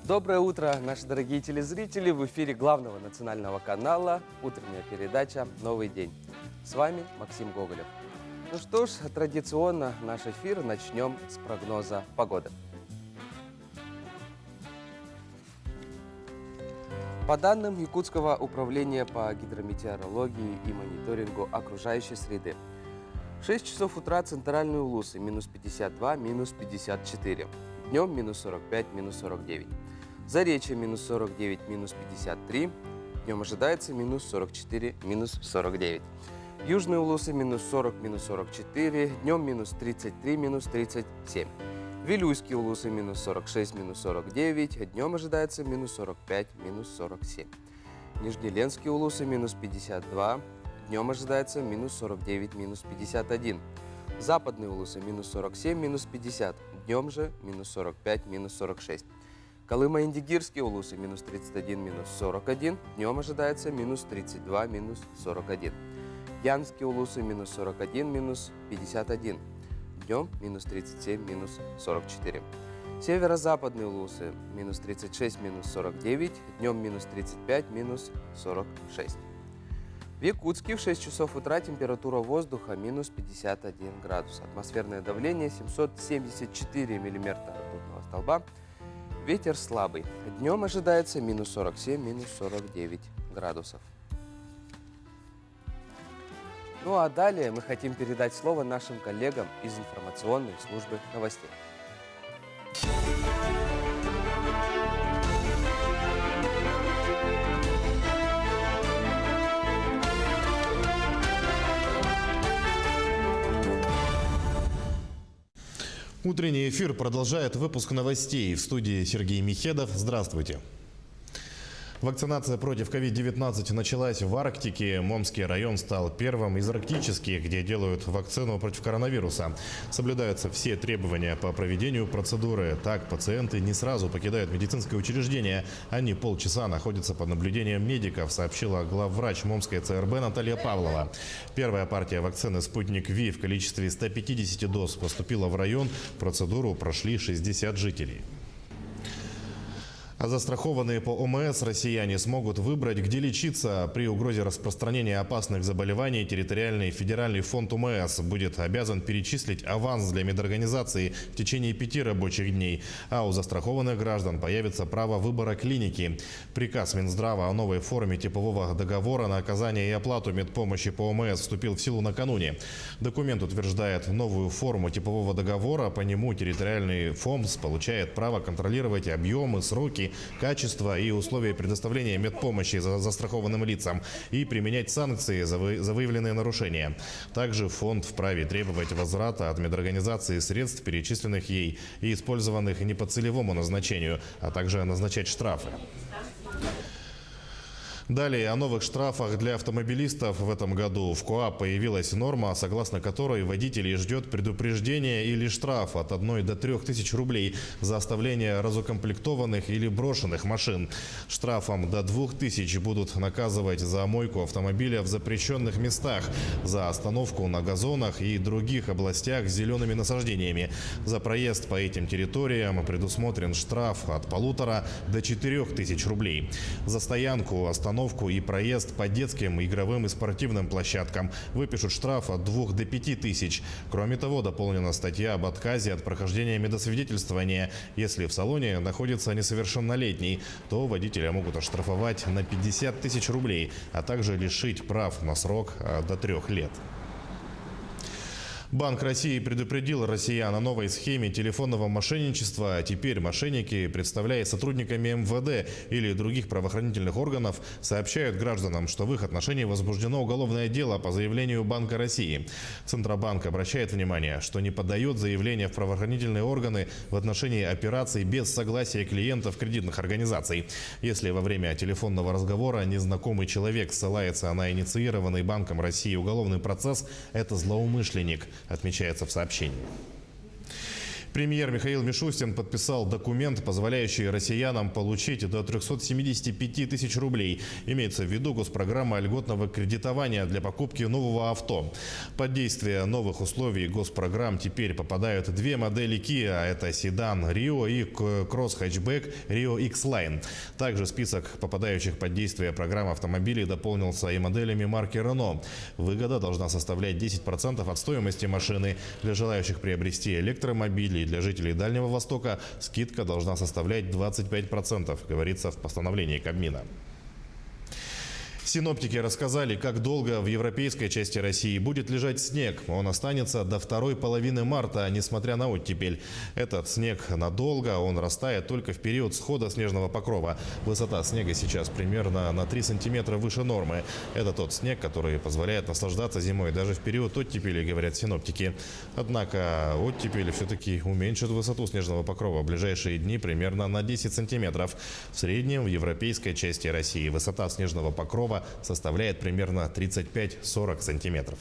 Доброе утро, наши дорогие телезрители! В эфире главного национального канала утренняя передача «Новый день». С вами Максим Гоголев. Ну что ж, традиционно наш эфир начнем с прогноза погоды. По данным Якутского управления по гидрометеорологии и мониторингу окружающей среды, в 6 часов утра центральные Улусы минус 52, минус 54. Днем минус 45, минус 49. Заречье минус 49, минус 53. Днем ожидается минус 44, минус 49. Южные Улусы минус 40, минус 44. Днем минус 33, минус 37. Вилюйские Улусы минус 46, минус 49. Днем ожидается минус 45, минус 47. Нижнеленские Улусы минус 52. Днем ожидается минус 49, минус 51. Западные Улусы минус 47, минус 50. Днем же минус 45, минус 46. Колымо-Индигирские Улусы минус 31, минус 41. Днем ожидается минус 32, минус 41. Янские Улусы минус 41, минус 51. Днем минус 37, минус 44. Северо-западные Улусы минус 36, минус 49. Днем минус 35, минус 46. В Якутске в 6 часов утра температура воздуха минус 51 градус. Атмосферное давление 774 миллиметра ртутного столба. Ветер слабый. Днем ожидается минус 47, минус 49 градусов. Ну а далее мы хотим передать слово нашим коллегам из информационной службы новостей. Утренний эфир продолжает выпуск новостей. В студии Сергей Михедов. Здравствуйте. Вакцинация против COVID-19 началась в Арктике. Момский район стал первым из арктических, где делают вакцину против коронавируса. Соблюдаются все требования по проведению процедуры. Так, пациенты не сразу покидают медицинское учреждение. Они полчаса находятся под наблюдением медиков, сообщила главврач Момской ЦРБ Наталья Павлова. Первая партия вакцины «Спутник Ви» в количестве 150 доз поступила в район. Процедуру прошли 60 жителей. А застрахованные по ОМС россияне смогут выбрать, где лечиться. При угрозе распространения опасных заболеваний территориальный федеральный фонд ОМС будет обязан перечислить аванс для медорганизации в течение 5 рабочих дней. А у застрахованных граждан появится право выбора клиники. Приказ Минздрава о новой форме типового договора на оказание и оплату медпомощи по ОМС вступил в силу накануне. Документ утверждает новую форму типового договора. По нему территориальный ФОМС получает право контролировать объемы, сроки, качество и условия предоставления медпомощи застрахованным лицам и применять санкции за выявленные нарушения. Также фонд вправе требовать возврата от медорганизации средств, перечисленных ей и использованных не по целевому назначению, а также назначать штрафы. Далее о новых штрафах для автомобилистов в этом году. В КоАП появилась норма, согласно которой водителей ждет предупреждение или штраф от 1 до 3 тысяч рублей за оставление разукомплектованных или брошенных машин. Штрафом до 2000 будут наказывать за мойку автомобиля в запрещенных местах, за остановку на газонах и других областях с зелеными насаждениями. За проезд по этим территориям предусмотрен штраф от 1500 до 4000 рублей. За стоянку, остановку и проезд по детским, игровым и спортивным площадкам выпишут штраф от 2 до 5 тысяч. Кроме того, дополнена статья об отказе от прохождения медосвидетельствования. Если в салоне находится несовершеннолетний, то водителя могут оштрафовать на 50 тысяч рублей, а также лишить прав на срок до 3 лет. Банк России предупредил россиян о новой схеме телефонного мошенничества. Теперь мошенники, представляясь сотрудниками МВД или других правоохранительных органов, сообщают гражданам, что в их отношении возбуждено уголовное дело по заявлению Банка России. Центробанк обращает внимание, что не подает заявления в правоохранительные органы в отношении операций без согласия клиентов кредитных организаций. Если во время телефонного разговора незнакомый человек ссылается на инициированный Банком России уголовный процесс, это злоумышленник, отмечается в сообщении. Премьер Михаил Мишустин подписал документ, позволяющий россиянам получить до 375 тысяч рублей. Имеется в виду госпрограмма льготного кредитования для покупки нового авто. Под действие новых условий госпрограмм теперь попадают две модели Kia. Это седан Rio и кросс-хэтчбэк Rio X-Line. Также список попадающих под действие программы автомобилей дополнился и моделями марки Renault. Выгода должна составлять 10% от стоимости машины. Для желающих приобрести электромобили и для жителей Дальнего Востока скидка должна составлять 25%, говорится в постановлении Кабмина. Синоптики рассказали, как долго в европейской части России будет лежать снег. Он останется до второй половины марта, несмотря на оттепель. Этот снег надолго, он растает только в период схода снежного покрова. Высота снега сейчас примерно на 3 сантиметра выше нормы. Это тот снег, который позволяет наслаждаться зимой даже в период оттепели, говорят синоптики. Однако оттепель все-таки уменьшит высоту снежного покрова в ближайшие дни примерно на 10 сантиметров. В среднем в европейской части России высота снежного покрова составляет примерно 35-40 сантиметров.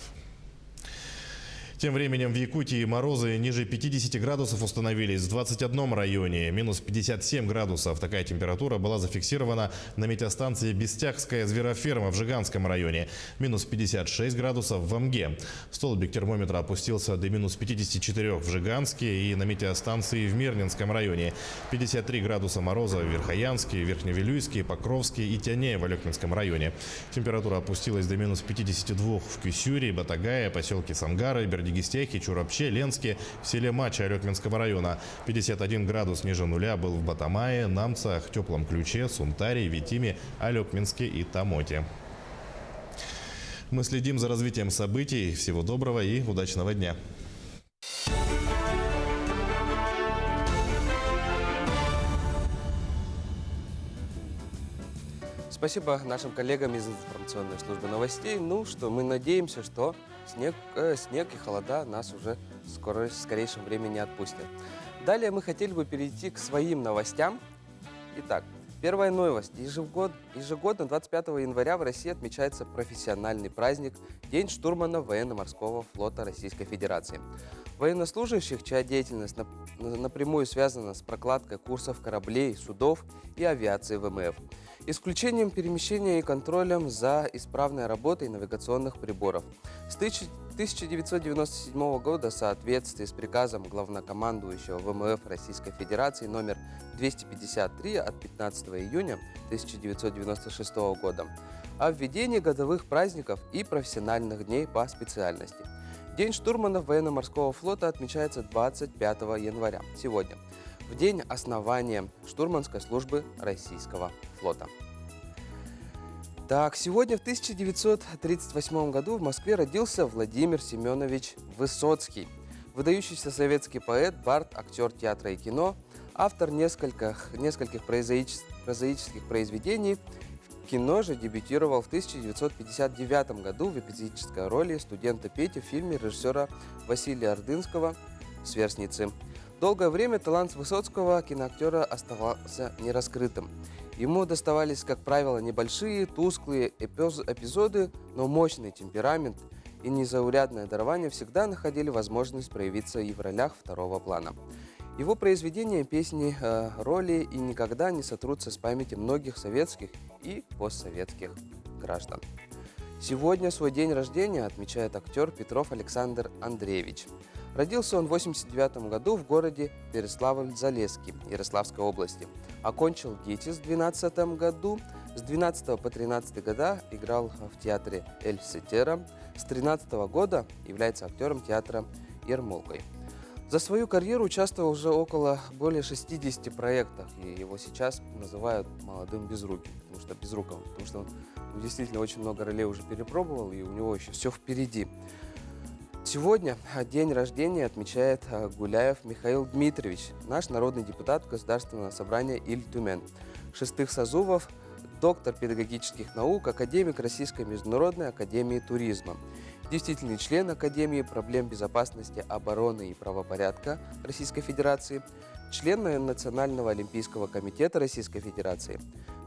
Тем временем в Якутии морозы ниже 50 градусов установились в 21 районе. Минус 57 градусов. Такая температура была зафиксирована на метеостанции Бестягская звероферма в Жиганском районе. Минус 56 градусов в Амге. Столбик термометра опустился до минус 54 в Жиганске и на метеостанции в Мирнинском районе. 53 градуса мороза в Верхоянске, Верхневилюйске, Покровске и Тяне в Алекминском районе. Температура опустилась до минус 52 в Кюсюре, Батагае, поселке Сангары, Бердигистяхе, Чурапче, Ленске, в селе Мача Алекминского района. 51 градус ниже нуля был в Батамае, Намцах, Теплом Ключе, Сунтаре, Витиме, Алекминске и Тамоте. Мы следим за развитием событий. Всего доброго и удачного дня. Спасибо нашим коллегам из информационной службы новостей. Ну что, мы надеемся, что снег и холода нас уже в скорейшем времени отпустят. Далее мы хотели бы перейти к своим новостям. Итак, первая новость. Ежегодно 25 января в России отмечается профессиональный праздник День штурмана военно-морского флота Российской Федерации. Военнослужащих, чья деятельность напрямую связана с прокладкой курсов кораблей, судов и авиации ВМФ. Исключением перемещения и контролем за исправной работой навигационных приборов. С 1997 года в соответствии с приказом главнокомандующего ВМФ Российской Федерации номер 253 от 15 июня 1996 года о введении годовых праздников и профессиональных дней по специальности. День штурманов военно-морского флота отмечается 25 января, сегодня, в день основания штурманской службы российского флота. Так, сегодня в 1938 году в Москве родился Владимир Семенович Высоцкий, выдающийся советский поэт, бард, актер театра и кино, автор нескольких прозаических произведений. В кино же дебютировал в 1959 году в эпизодической роли студента Пети в фильме режиссера Василия Ордынского «Сверстницы». Долгое время талант Высоцкого киноактера оставался нераскрытым. Ему доставались, как правило, небольшие, тусклые эпизоды, но мощный темперамент и незаурядное дарование всегда находили возможность проявиться и в ролях второго плана. Его произведения, песни, роли и никогда не сотрутся с памяти многих советских и постсоветских граждан. Сегодня свой день рождения отмечает актер Петров Александр Андреевич. Родился он в 1989 году в городе Переславль-Залесский Ярославской области. Окончил ГИТИС в 2012 году. С 12 по 13 года играл в театре Эль Сетера. С 13 года является актером театра Ермолкой. За свою карьеру участвовал уже около более 60 проектах, и его сейчас называют молодым безруким, потому что он действительно очень много ролей уже перепробовал, и у него еще все впереди. Сегодня день рождения отмечает Гуляев Михаил Дмитриевич, наш народный депутат Государственного собрания Иль-Тюмен, 6 созывов, доктор педагогических наук, академик Российской международной академии туризма, действительный член Академии проблем безопасности, обороны и правопорядка Российской Федерации, член Национального олимпийского комитета Российской Федерации,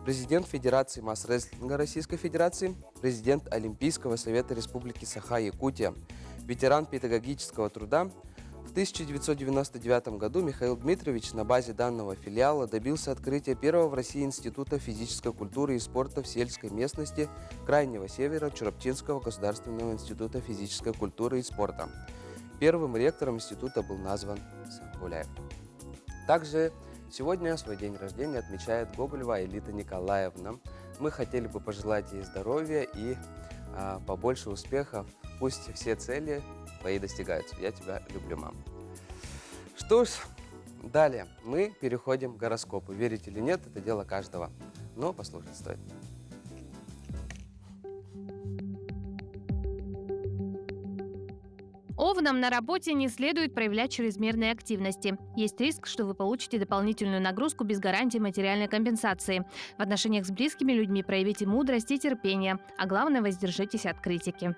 президент Федерации масс-рестлинга Российской Федерации, президент Олимпийского совета Республики Саха-Якутия, ветеран педагогического труда, В 1999 году Михаил Дмитриевич на базе данного филиала добился открытия первого в России Института физической культуры и спорта в сельской местности Крайнего Севера Чураптинского государственного института физической культуры и спорта. Первым ректором института был назван сам Гуляев. Также сегодня свой день рождения отмечает Гоголева Аэлита Николаевна. Мы хотели бы пожелать ей здоровья и побольше успехов. Пусть все цели твои достигаются. Я тебя люблю, мам. Что ж, далее мы переходим к гороскопу. Верить или нет, это дело каждого. Но послушать стоит. Овнам на работе не следует проявлять чрезмерной активности. Есть риск, что вы получите дополнительную нагрузку без гарантии материальной компенсации. В отношениях с близкими людьми проявите мудрость и терпение, а главное, воздержитесь от критики.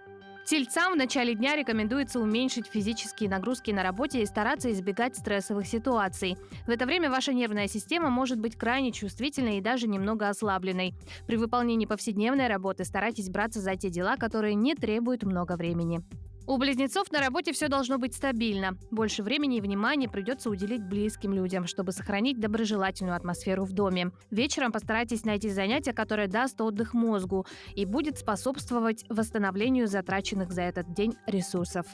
Тельцам в начале дня рекомендуется уменьшить физические нагрузки на работе и стараться избегать стрессовых ситуаций. В это время ваша нервная система может быть крайне чувствительной и даже немного ослабленной. При выполнении повседневной работы старайтесь браться за те дела, которые не требуют много времени. У близнецов на работе все должно быть стабильно. Больше времени и внимания придется уделить близким людям, чтобы сохранить доброжелательную атмосферу в доме. Вечером постарайтесь найти занятие, которое даст отдых мозгу и будет способствовать восстановлению затраченных за этот день ресурсов.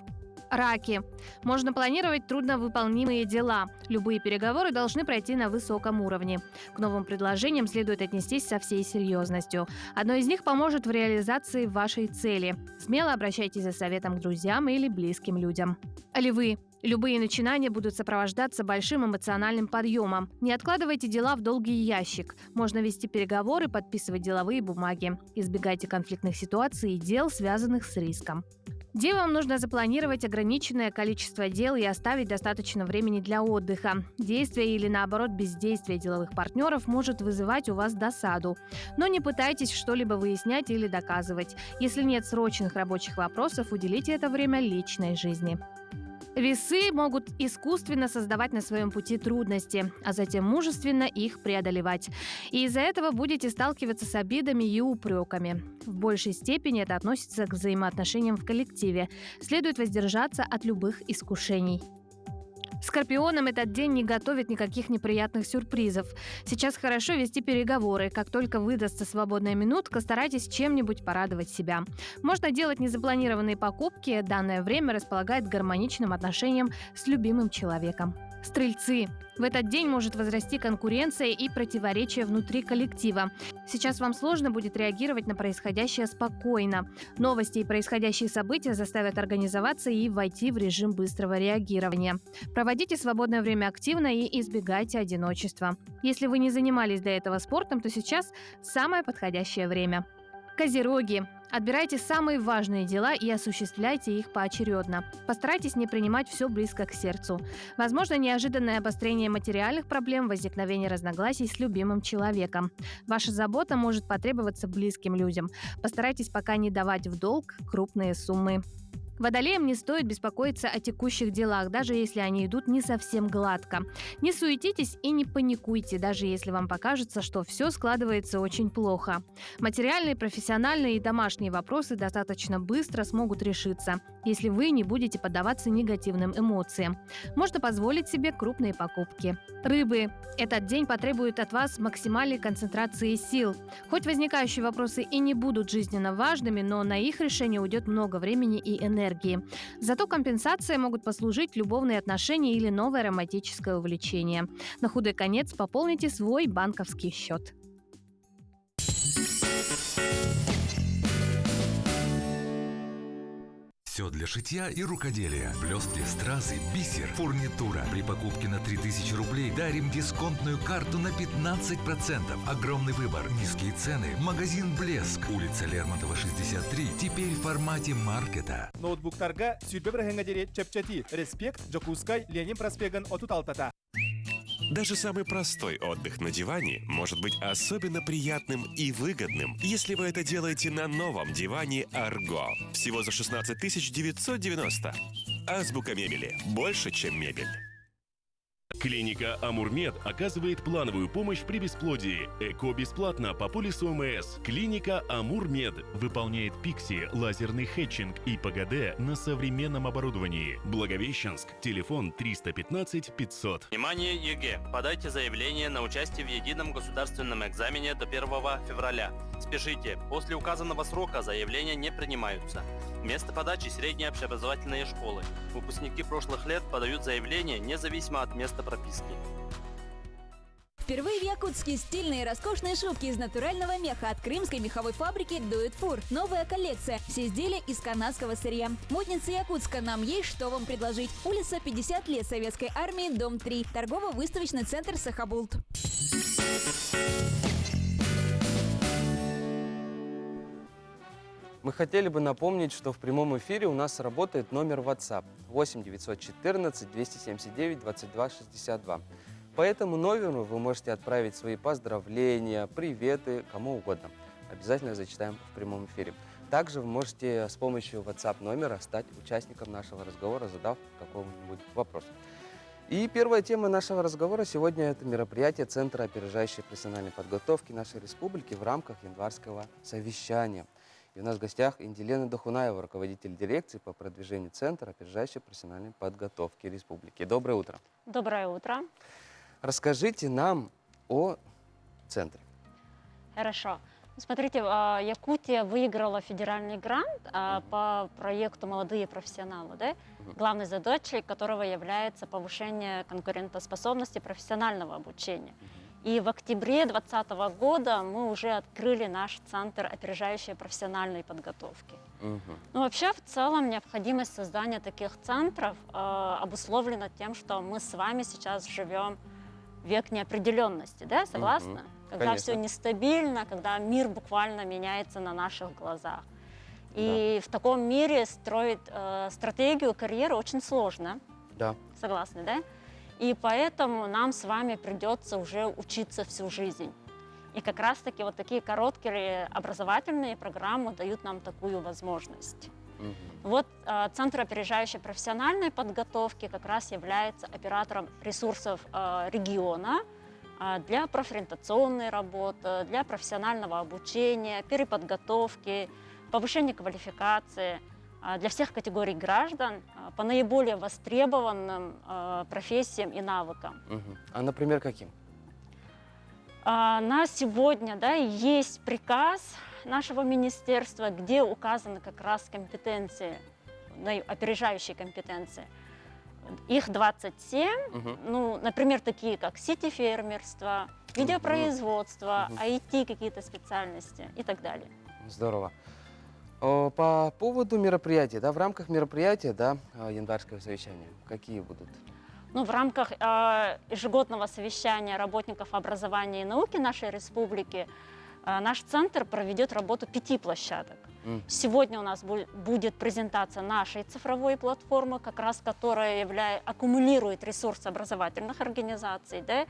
Раки. Можно планировать трудновыполнимые дела. Любые переговоры должны пройти на высоком уровне. К новым предложениям следует отнестись со всей серьезностью. Одно из них поможет в реализации вашей цели. Смело обращайтесь за советом к друзьям или близким людям. Львы. Любые начинания будут сопровождаться большим эмоциональным подъемом. Не откладывайте дела в долгий ящик. Можно вести переговоры, подписывать деловые бумаги. Избегайте конфликтных ситуаций и дел, связанных с риском. Девам нужно запланировать ограниченное количество дел и оставить достаточно времени для отдыха. Действие или, наоборот, бездействие деловых партнеров может вызывать у вас досаду. Но не пытайтесь что-либо выяснять или доказывать. Если нет срочных рабочих вопросов, уделите это время личной жизни. Весы могут искусственно создавать на своем пути трудности, а затем мужественно их преодолевать. И из-за этого будете сталкиваться с обидами и упреками. В большей степени это относится к взаимоотношениям в коллективе. Следует воздержаться от любых искушений. Скорпионам этот день не готовит никаких неприятных сюрпризов. Сейчас хорошо вести переговоры. Как только выдастся свободная минутка, старайтесь чем-нибудь порадовать себя. Можно делать незапланированные покупки. Данное время располагает к гармоничным отношениям с любимым человеком. Стрельцы. В этот день может возрасти конкуренция и противоречия внутри коллектива. Сейчас вам сложно будет реагировать на происходящее спокойно. Новости и происходящие события заставят организоваться и войти в режим быстрого реагирования. Проводите свободное время активно и избегайте одиночества. Если вы не занимались до этого спортом, то сейчас самое подходящее время. Козероги. Отбирайте самые важные дела и осуществляйте их поочередно. Постарайтесь не принимать все близко к сердцу. Возможно, неожиданное обострение материальных проблем, возникновение разногласий с любимым человеком. Ваша забота может потребоваться близким людям. Постарайтесь пока не давать в долг крупные суммы. Водолеям не стоит беспокоиться о текущих делах, даже если они идут не совсем гладко. Не суетитесь и не паникуйте, даже если вам покажется, что все складывается очень плохо. Материальные, профессиональные и домашние вопросы достаточно быстро смогут решиться, если вы не будете поддаваться негативным эмоциям. Можно позволить себе крупные покупки. Рыбы. Этот день потребует от вас максимальной концентрации сил. Хоть возникающие вопросы и не будут жизненно важными, но на их решение уйдет много времени и энергии. Зато компенсацией могут послужить любовные отношения или новое романтическое увлечение. На худой конец пополните свой банковский счет. Все для шитья и рукоделия. Блестки, стразы, бисер, фурнитура. При покупке на 3000 рублей дарим дисконтную карту на 15%. Огромный выбор, низкие цены. Магазин «Блеск». Улица Лермонтова, 63. Теперь в формате маркета. Ноутбуктарга сүрбе бір хәңгәдере чәпчәти. Респект, Джокускай, Ленин проспеган отут алтата. Даже самый простой отдых на диване может быть особенно приятным и выгодным, если вы это делаете на новом диване Арго. Всего за 16 990. Азбука мебели. Больше, чем мебель. Клиника «Амурмед» оказывает плановую помощь при бесплодии. ЭКО бесплатно по полису ОМС. Клиника «Амурмед» выполняет ПИКСИ, лазерный хетчинг и ПГД на современном оборудовании. Благовещенск. Телефон 315 500. Внимание, ЕГЭ! Подайте заявление на участие в едином государственном экзамене до 1 февраля. Спешите, после указанного срока заявления не принимаются. Место подачи – средние общеобразовательные школы. Выпускники прошлых лет подают заявление независимо от места прописки. Впервые в Якутске стильные и роскошные шубки из натурального меха от крымской меховой фабрики Do It For. Новая коллекция. Все изделия из канадского сырья. Модницы Якутска, нам есть что вам предложить. Улица 50 лет Советской армии, дом 3. Торгово-выставочный центр Сахабулт. Мы хотели бы напомнить, что в прямом эфире у нас работает номер WhatsApp 8 914 279 22 62. По этому номеру вы можете отправить свои поздравления, приветы, кому угодно. Обязательно зачитаем в прямом эфире. Также вы можете с помощью WhatsApp номера стать участником нашего разговора, задав какой-нибудь вопрос. И первая тема нашего разговора сегодня – это мероприятие Центра опережающей профессиональной подготовки нашей республики в рамках январского совещания. И у нас в гостях Индилена Дохунаева, руководитель дирекции по продвижению Центра опережающей профессиональной подготовки республики. Доброе утро. Доброе утро. Расскажите нам о центре. Хорошо. Смотрите, Якутия выиграла федеральный грант по проекту «Молодые профессионалы», да? Главной задачей которого является повышение конкурентоспособности профессионального обучения. И в октябре 2020 года мы уже открыли наш Центр опережающей профессиональной подготовки. Ну, вообще, в целом, необходимость создания таких центров обусловлена тем, что мы с вами сейчас живем в век неопределенности, да, согласны? Когда Конечно. все нестабильно, когда мир буквально меняется на наших глазах. И в таком мире строить стратегию карьеры очень сложно. Да. Согласны, да? И поэтому нам с вами придется уже учиться всю жизнь. И как раз-таки вот такие короткие образовательные программы дают нам такую возможность. Вот Центр опережающей профессиональной подготовки как раз является оператором ресурсов региона для профориентационной работы, для профессионального обучения, переподготовки, повышения квалификации для всех категорий граждан по наиболее востребованным профессиям и навыкам. А, например, каким? На сегодня, да, есть приказ нашего министерства, где указаны как раз компетенции, опережающие компетенции. Их 27, ну, например, такие как сетифермерство, видеопроизводство, IT какие-то специальности и так далее. Здорово. По поводу мероприятия, да, в рамках мероприятия, да, январского совещания, какие будут? Ну, в рамках ежегодного совещания работников образования и науки нашей республики наш центр проведет работу 5 площадок. Сегодня у нас будет презентация нашей цифровой платформы, как раз которая аккумулирует ресурсы образовательных организаций. Да?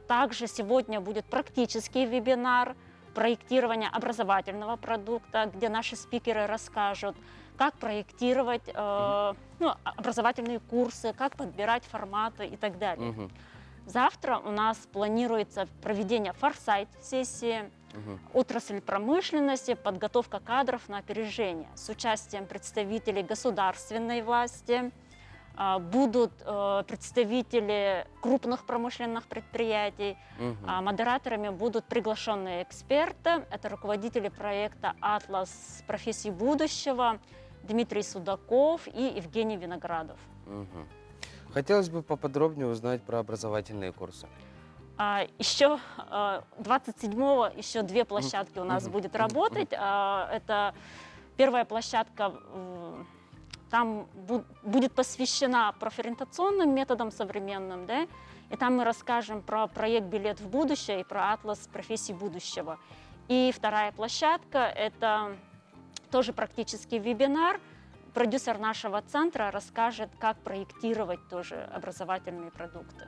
Также сегодня будет практический вебинар проектирования образовательного продукта, где наши спикеры расскажут, как проектировать образовательные курсы, как подбирать форматы и так далее. Завтра у нас планируется проведение форсайт-сессии, отрасль промышленности, подготовка кадров на опережение с участием представителей государственной власти, будут представители крупных промышленных предприятий, модераторами будут приглашенные эксперты, это руководители проекта «Атлас профессий будущего» Дмитрий Судаков и Евгений Виноградов. Хотелось бы поподробнее узнать про образовательные курсы. Еще 27-го еще 2 площадки у нас будет работать. Это первая площадка, там будет посвящена профориентационным методам современным, да? И там мы расскажем про проект «Билет в будущее» и про атлас профессий будущего. И вторая площадка – это тоже практический вебинар. Продюсер нашего центра расскажет, как проектировать тоже образовательные продукты.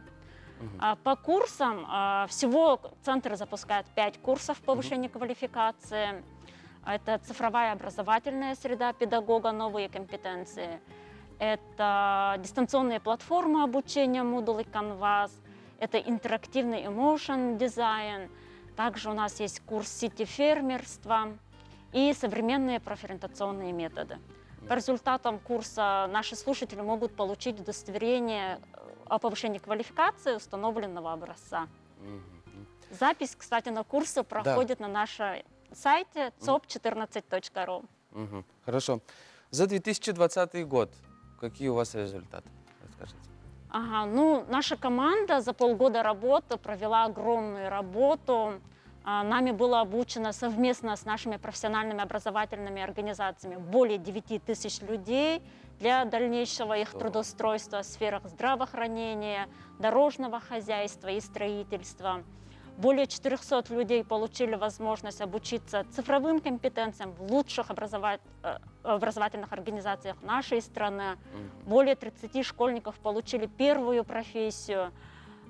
По курсам, всего центр запускает 5 курсов повышения квалификации. Это цифровая образовательная среда педагога, новые компетенции. это дистанционные платформы обучения Moodle и Canvas, это интерактивный emotion дизайн. Также у нас есть курс сети-фермерства и современные профориентационные методы. По результатам курса наши слушатели могут получить удостоверение о повышении квалификации установленного образца. Запись, кстати, на курсы проходит на нашем сайте cop14.ru. Хорошо. За 2020 год какие у вас результаты? Расскажите. Ага, ну, наша команда за полгода работы провела огромную работу. Нами было обучено совместно с нашими профессиональными образовательными организациями более 9 тысяч людей для дальнейшего их трудоустройства в сферах здравоохранения, дорожного хозяйства и строительства. Более 400 людей получили возможность обучиться цифровым компетенциям в лучших образовательных организациях нашей страны. Более 30 школьников получили первую профессию.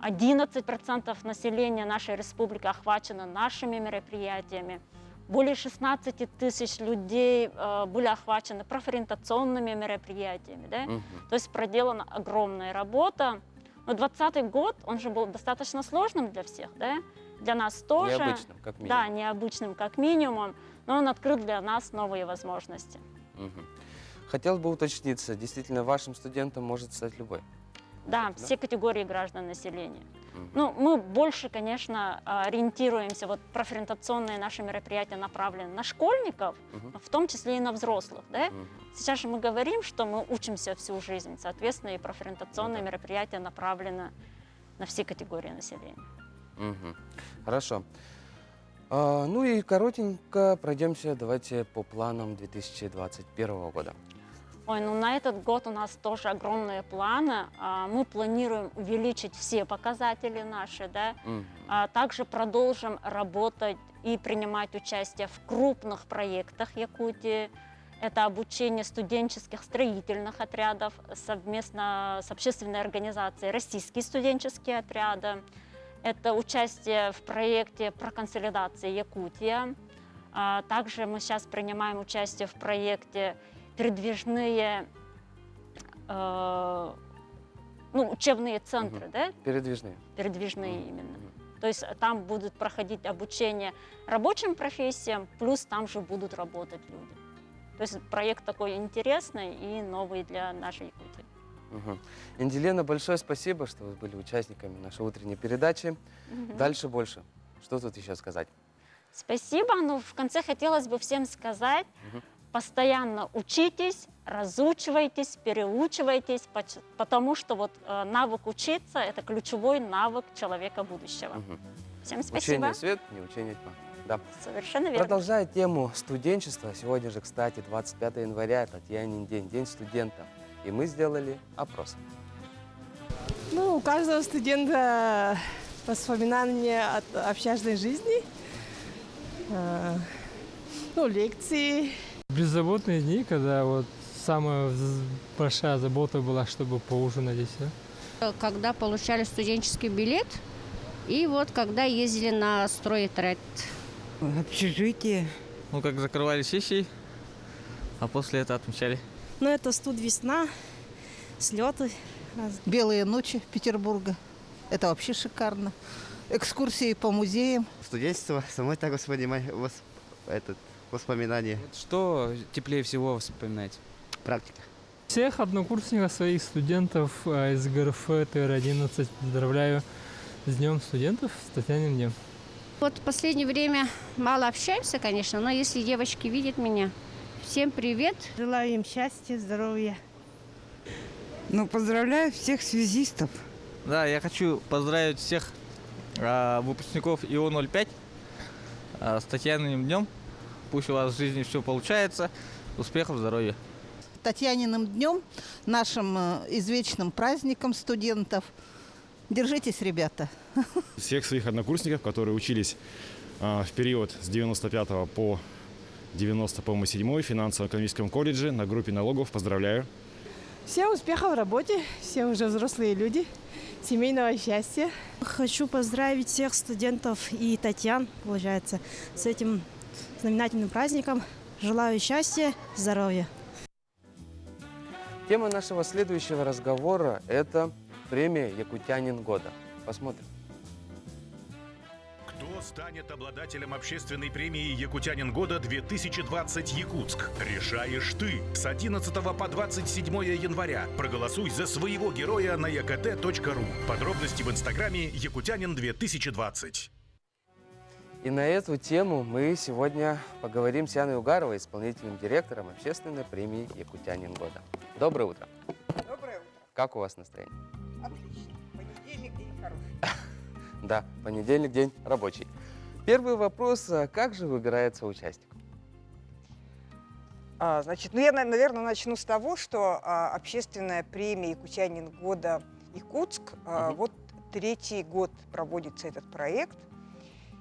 11% населения нашей республики охвачено нашими мероприятиями. Более 16 тысяч людей были охвачены профориентационными мероприятиями. Да? То есть проделана огромная работа. Но 2020 год, он же был достаточно сложным для всех, да? Для нас тоже. Необычным, как минимум. Да, необычным, как минимум. Но он открыл для нас новые возможности. Хотел бы уточниться, действительно, вашим студентом может стать любой? Да, все категории граждан населения. Ну, мы больше, конечно, ориентируемся, вот профориентационные наши мероприятия направлены на школьников, в том числе и на взрослых, да? Сейчас же мы говорим, что мы учимся всю жизнь, соответственно, и профориентационные мероприятия направлены на все категории населения. Хорошо. Ну и коротенько пройдемся, давайте по планам 2021 года. Ой, ну на этот год у нас тоже огромные планы. Мы планируем увеличить все показатели наши, да? Также продолжим работать и принимать участие в крупных проектах Якутии. Это обучение студенческих строительных отрядов совместно с общественной организацией «Российские студенческие отряды». Это участие в проекте проконсолидации Якутия. Также мы сейчас принимаем участие в проекте передвижные учебные центры, да? Передвижные. Передвижные именно. То есть там будут проходить обучение рабочим профессиям, плюс там же будут работать люди. То есть проект такой интересный и новый для нашей Якутии. Инделена, большое спасибо, что вы были участниками нашей утренней передачи. Дальше больше. Что тут еще сказать? Спасибо. Ну, в конце хотелось бы всем сказать, постоянно учитесь, разучивайтесь, переучивайтесь, потому что вот навык учиться – это ключевой навык человека будущего. Всем спасибо. Учение свет, не учение тьма. Да. Совершенно верно. Продолжая тему студенчества, сегодня же, кстати, 25 января, Татьянин день, день студента. И мы сделали опрос. Ну, у каждого студента воспоминания от общажной жизни, лекции. Беззаботные дни, когда вот самая большая забота была, чтобы поужинать и все. Когда получали студенческий билет, и вот когда ездили на стройотряд. Общежитие. Ну, как закрывали сессии, а после этого отмечали. Ну, это студ-весна, слеты. Белые ночи Петербурга. Это вообще шикарно. Экскурсии по музеям. Студенчество, самой так воспоминания. Что теплее всего вспоминать? Практика. Всех однокурсников, своих студентов из ГРФ ТР-11 поздравляю с Днем студентов, с Татьяниным днем. Вот в последнее время мало общаемся, конечно, но если девочки видят меня, всем привет. Желаю им счастья, здоровья. Ну, поздравляю всех связистов. Да, я хочу поздравить всех выпускников ИО-05 с Татьяниным днем. Пусть у вас в жизни все получается. Успехов, здоровья. Татьяниным днем, нашим извечным праздником студентов. Держитесь, ребята. Всех своих однокурсников, которые учились в период с 95 по 97 в финансово-экономическом колледже на группе налогов, поздравляю. Всем успехов в работе, все уже взрослые люди, семейного счастья. Хочу поздравить всех студентов и Татьян, получается, с этим знаменательным праздником. Желаю счастья, здоровья. Тема нашего следующего разговора – это премия «Якутянин года». Посмотрим. Кто станет обладателем общественной премии «Якутянин года-2020 Якутск»? Решаешь ты. С 11 по 27 января проголосуй за своего героя на ekt.ru. Подробности в инстаграме «Якутянин2020». И на эту тему мы сегодня поговорим с Яной Угаровой, исполнительным директором общественной премии «Якутянин года». Доброе утро. Доброе утро. Как у вас настроение? Отлично. Понедельник день хороший. Да, понедельник день рабочий. Первый вопрос. Как же выбирается участник? Значит, я, наверное, начну с того, что общественная премия «Якутянин года Якутск» вот 3-й год проводится этот проект.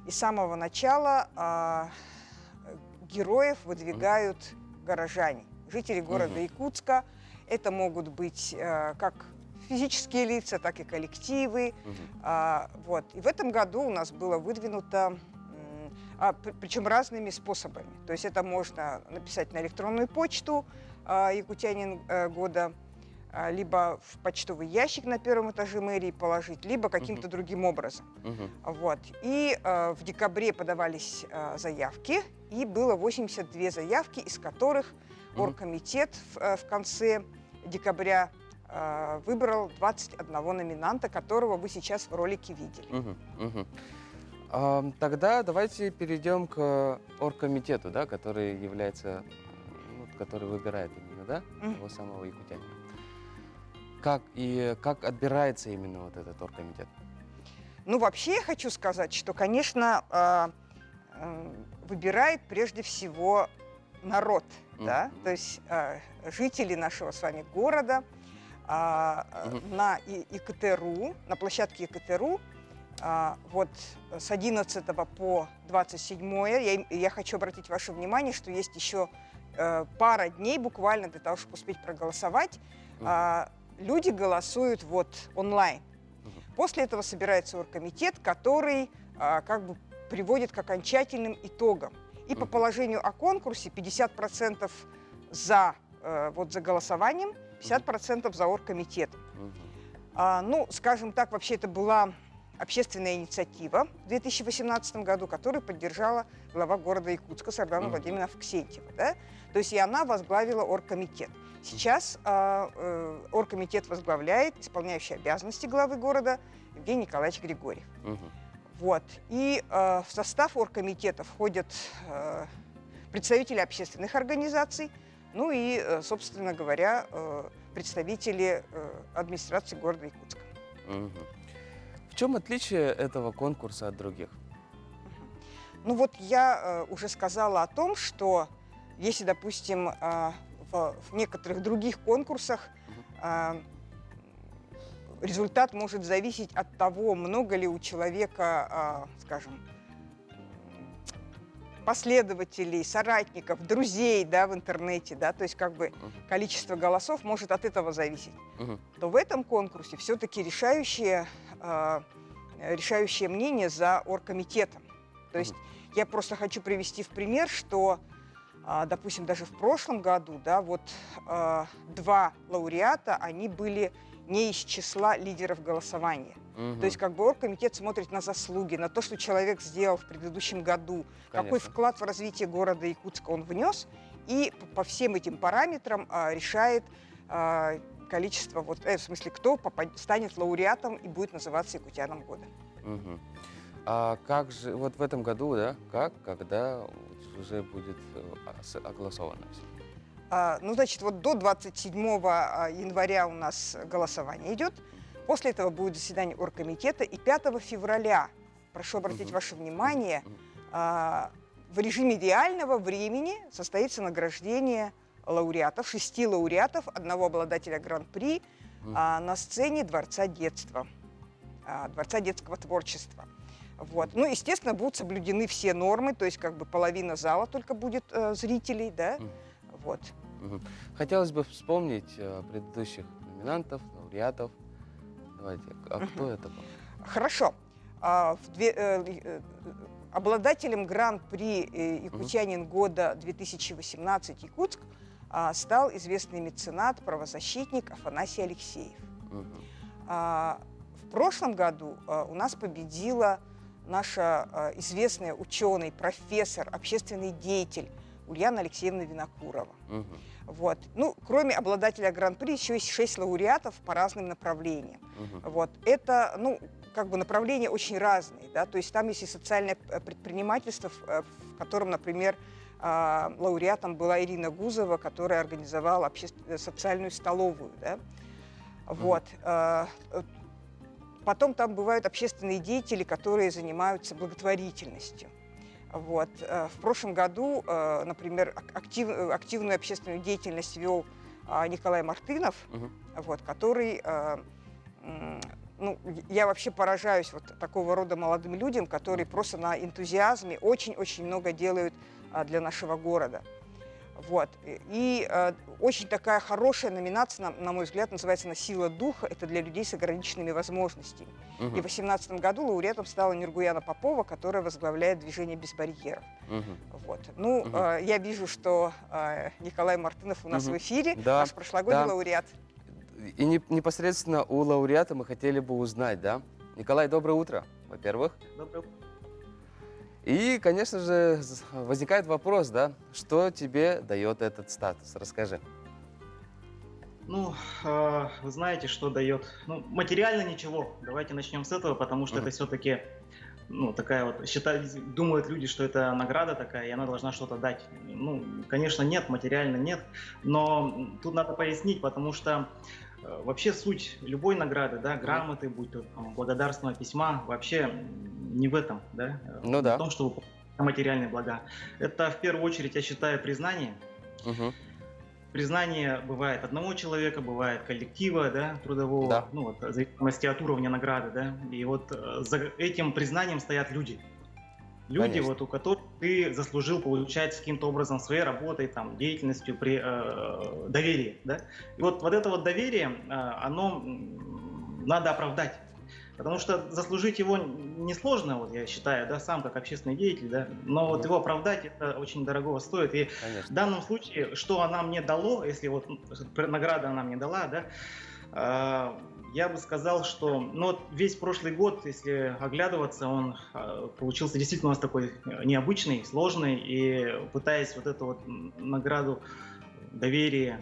И с самого начала героев выдвигают горожане, жители города Якутска. Это могут быть как физические лица, так и коллективы. Вот. И в этом году у нас было выдвинуто, причем разными способами. То есть это можно написать на электронную почту «Якутянин года», либо в почтовый ящик на первом этаже мэрии положить, либо каким-то другим образом. Вот. И в декабре подавались заявки, и было 82 заявки, из которых оргкомитет в конце декабря выбрал 21 номинанта, которого вы сейчас в ролике видели. Тогда давайте перейдем к оргкомитету, да, который является, который выбирает именно, да, того самого якутянина. Как отбирается именно вот этот оргкомитет? Ну, вообще я хочу сказать, что, конечно, выбирает прежде всего народ, да, то есть жители нашего с вами города на ekt.ru, на площадке ekt.ru, вот с 11 по 27 я хочу обратить ваше внимание, что есть еще пара дней буквально для того, чтобы успеть проголосовать. Люди голосуют вот онлайн. После этого собирается оргкомитет, который как бы приводит к окончательным итогам. И по положению о конкурсе 50% за голосованием, 50% за оргкомитетом. Ну, скажем так, вообще это была общественная инициатива в 2018 году, которую поддержала глава города Якутска Сардана Владимировна Авксентьева. Да? То есть и она возглавила оргкомитет. Сейчас оргкомитет возглавляет исполняющий обязанности главы города Евгений Николаевич Григорьев. Вот. И в состав оргкомитета входят представители общественных организаций, ну и, собственно говоря, представители администрации города Якутска. В чем отличие этого конкурса от других? Ну вот я уже сказала о том, что если, допустим, в некоторых других конкурсах результат может зависеть от того, много ли у человека, скажем, последователей, соратников, друзей, да, в интернете, да, то есть как бы количество голосов может от этого зависеть. То в этом конкурсе все-таки решающее мнение за оргкомитетом. То есть я просто хочу привести в пример, что, допустим, даже в прошлом году, да, вот 2 лауреата, они были не из числа лидеров голосования. То есть как бы оргкомитет смотрит на заслуги, на то, что человек сделал в предыдущем году, какой вклад в развитие города Якутска он внес, и по всем этим параметрам решает количество, вот, в смысле, кто станет лауреатом и будет называться Якутяном года. А как же, вот в этом году, да, когда уже будет огласовано все? Ну, значит, вот до 27 января у нас голосование идет. После этого будет заседание оргкомитета. И 5 февраля, прошу обратить ваше внимание, в режиме реального времени состоится награждение лауреатов, 6 лауреатов, 1 обладателя гран-при на сцене Дворца детства, Дворца детского творчества. Вот. Ну, естественно, будут соблюдены все нормы, то есть как бы половина зала только будет зрителей, да, вот. Хотелось бы вспомнить предыдущих номинантов, лауреатов. Давайте, кто это был? Хорошо. Обладателем гран-при «Якутянин года 2018 Якутск» стал известный меценат, правозащитник Афанасий Алексеев. В прошлом году у нас победила наша известная ученый, профессор, общественный деятель Ульяна Алексеевна Винокурова. Вот. Ну, кроме обладателя гран-при, еще есть 6 лауреатов по разным направлениям. Вот. Это, ну, как бы направления очень разные, да, то есть там есть и социальное предпринимательство, в котором, например, лауреатом была Ирина Гузова, которая организовала социальную столовую, да. Вот. Потом там бывают общественные деятели, которые занимаются благотворительностью. Вот. В прошлом году, например, активную общественную деятельность вел Николай Мартынов, вот, который, ну, я вообще поражаюсь вот такого рода молодым людям, которые просто на энтузиазме очень-очень много делают для нашего города. Вот. И очень такая хорошая номинация, на мой взгляд, называется «Сила духа». Это для людей с ограниченными возможностями. И в 2018 году лауреатом стала Нургуяна Попова, которая возглавляет движение «Без барьеров». Вот. Ну, я вижу, что Николай Мартынов у нас в эфире, Да, наш прошлогодний да. лауреат. И непосредственно у лауреата мы хотели бы узнать, да? Николай, доброе утро, во-первых. Доброе утро. И, конечно же, возникает вопрос, да, что тебе дает этот статус? Расскажи. Ну, вы знаете, что дает? Ну, материально ничего. Давайте начнем с этого, потому что это все-таки, ну, такая вот, думают люди, что это награда такая, и она должна что-то дать. Ну, конечно, нет, материально нет, но тут надо пояснить, потому что вообще суть любой награды, да, грамоты, будь то там, благодарственного письма, вообще не в этом, да, Ну да. в том, чтобы материальные блага. Это в первую очередь, я считаю, признание. Признание бывает одного человека, бывает коллектива, да, трудового, Да. ну вот, в зависимости от уровня награды, да. И вот за этим признанием стоят люди. Люди, Конечно. вот, у которых ты заслужил получать каким-то образом своей работой, там, деятельностью, при доверии, да. И вот это вот доверие, оно надо оправдать. Потому что заслужить его несложно, вот я считаю, да, сам как общественный деятель, да, но вот его оправдать это очень дорого стоит. И в данном случае, что она мне дало, если вот награда она мне дала, да, я бы сказал, что ну, вот весь прошлый год, если оглядываться, он получился действительно у нас такой необычный, сложный, и пытаясь вот эту вот награду доверия,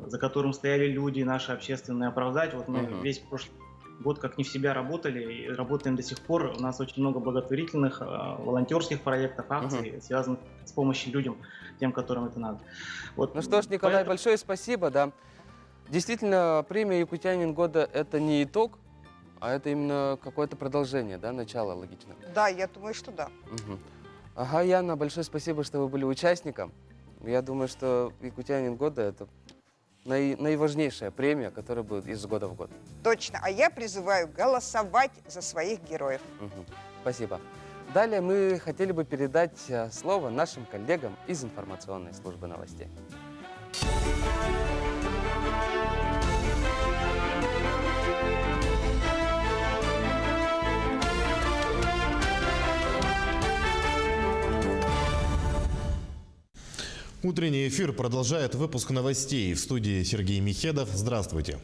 за которым стояли люди наши общественные, оправдать, вот мы весь прошлый год как не в себя работали и работаем до сих пор. У нас очень много благотворительных, волонтерских проектов, акций, связанных с помощью людям, тем, которым это надо. Вот. Ну что ж, Николай, большое спасибо, да. Действительно, премия «Якутянин года» — это не итог, а это именно какое-то продолжение, да, начало логично. Да, я думаю, что да. Ага, Яна, большое спасибо, что вы были участником. Я думаю, что «Якутянин года» — это наиважнейшая премия, которая будет из года в год. Точно. А я призываю голосовать за своих героев. Спасибо. Далее мы хотели бы передать слово нашим коллегам из информационной службы новостей. Утренний эфир продолжает выпуск новостей. В студии Сергей Михедов. Здравствуйте.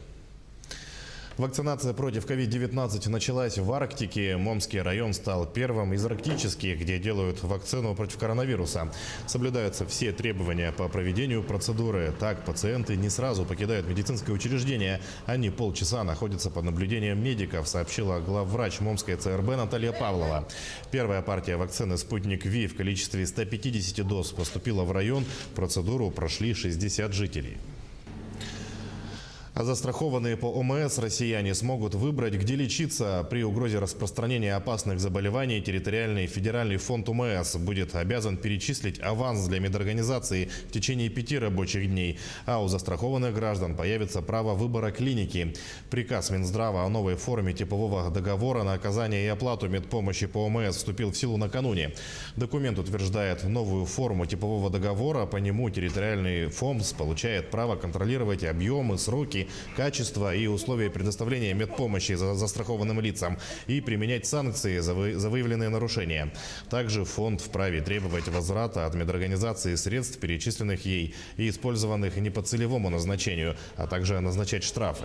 Вакцинация против COVID-19 началась в Арктике. Момский район стал первым из арктических, где делают вакцину против коронавируса. Соблюдаются все требования по проведению процедуры. Так, пациенты не сразу покидают медицинское учреждение. Они полчаса находятся под наблюдением медиков, сообщила главврач Момской ЦРБ Наталья Павлова. Первая партия вакцины «Спутник Ви» в количестве 150 доз поступила в район. Процедуру прошли 60 жителей. А застрахованные по ОМС россияне смогут выбрать, где лечиться. При угрозе распространения опасных заболеваний территориальный федеральный фонд ОМС будет обязан перечислить аванс для медорганизации в течение 5 рабочих дней. А у застрахованных граждан появится право выбора клиники. Приказ Минздрава о новой форме типового договора на оказание и оплату медпомощи по ОМС вступил в силу накануне. Документ утверждает новую форму типового договора. По нему территориальный ФОМС получает право контролировать объемы, сроки технологий, качества и условия предоставления медпомощи застрахованным лицам и применять санкции за выявленные нарушения. Также фонд вправе требовать возврата от медорганизации средств, перечисленных ей и использованных не по целевому назначению, а также назначать штрафы.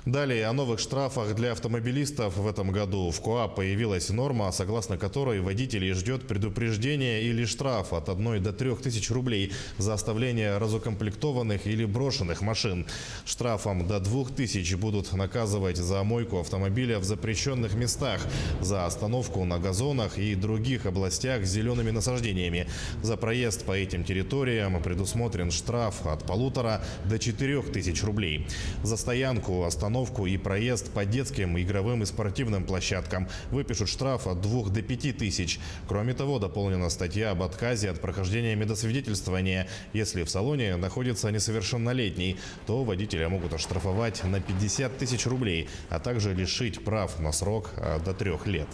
Далее о новых штрафах для автомобилистов в этом году. В КоАП появилась норма, согласно которой водителей ждет предупреждение или штраф от 1 до 3 тысяч рублей за оставление разукомплектованных или брошенных машин. Штрафом до 2000 будут наказывать за мойку автомобиля в запрещенных местах, за остановку на газонах и других областях с зелеными насаждениями. За проезд по этим территориям предусмотрен штраф от 1500 до 4000 рублей. За стоянку, остановку и проезд по детским, игровым и спортивным площадкам выпишут штраф от 2 до 5000. Кроме того, дополнена статья об отказе от прохождения медосвидетельствования. Если в салоне находится несовершеннолетний, то водителя могут оштрафовать на 50 тысяч рублей, а также лишить прав на срок до 3 лет.